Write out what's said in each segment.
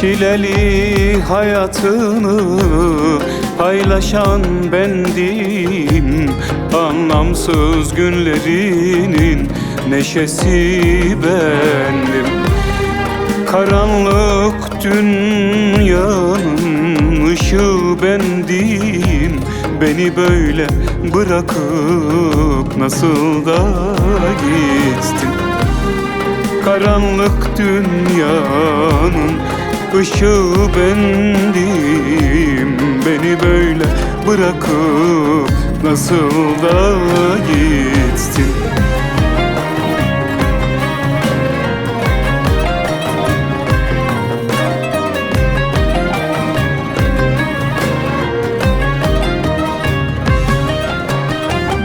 Çileli hayatını paylaşan bendim, anlamsız günlerinin neşesi bendim. Karanlık dünyanın ışığı bendim. Beni böyle bırakıp nasıl da gittin. Karanlık dünyanın ışığı bendim. Beni böyle bırakıp nasıl da gittin.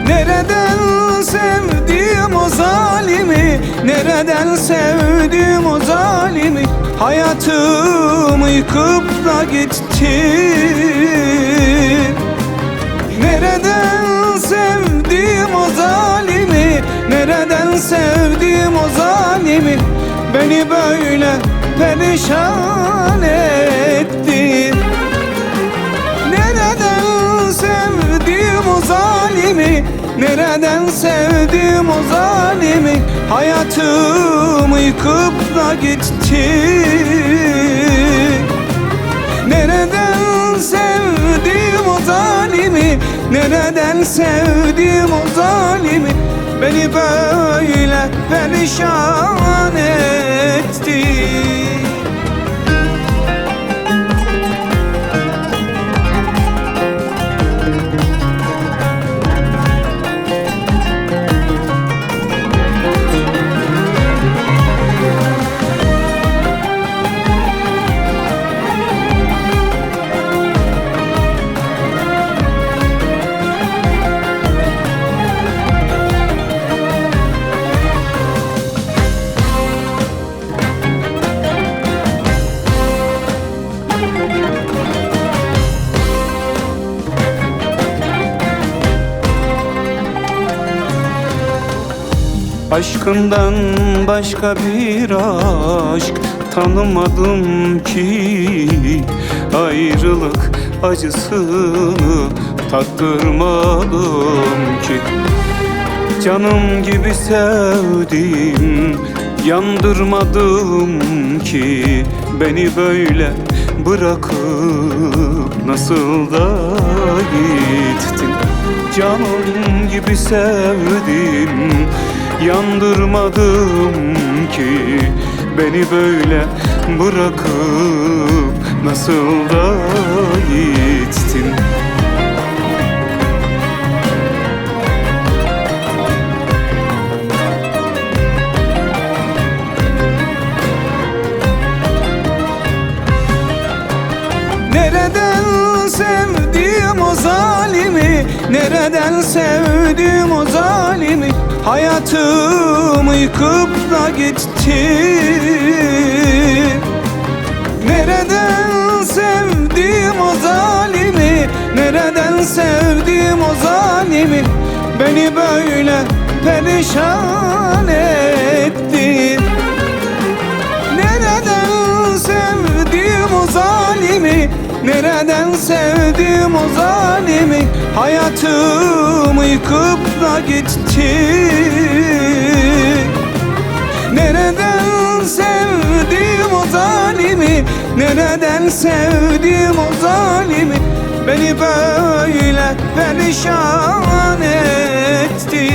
Nereden sevdim o zalimi, nereden sevdim o zalimi? Hayatımı yıkıp da gitti. Nereden sevdim o zalimi, nereden sevdim o zalimi? Beni böyle perişan etti. Nereden sevdim o zalimi, nereden sevdim o zalimi? Hayatımı yıkıp da gitti. Nereden sevdim o zalimi, nereden sevdim o zalimi? Beni böyle perişan etti. Aşkından başka bir aşk tanımadım ki, ayrılık acısını tattırmadım ki. Canım gibi sevdim, yandırmadım ki. Beni böyle bırakıp nasıl da gittin. Canım gibi sevdim, yandırmadım ki. Beni böyle bırakıp nasıl da gittin. Nereden sevdim o zalimi, nereden sevdim o zalimi? Hayatımı yıkıp da gitti. Nereden sevdim o zalimi, nereden sevdim o zalimi? Beni böyle perişan etti. Nereden sevdim o zalimi, nereden sevdim o zalimi? Hayatımı yıkıp da gitti. Nereden sevdim o zalimi, nereden sevdim o zalimi? Beni böyle perişan etti.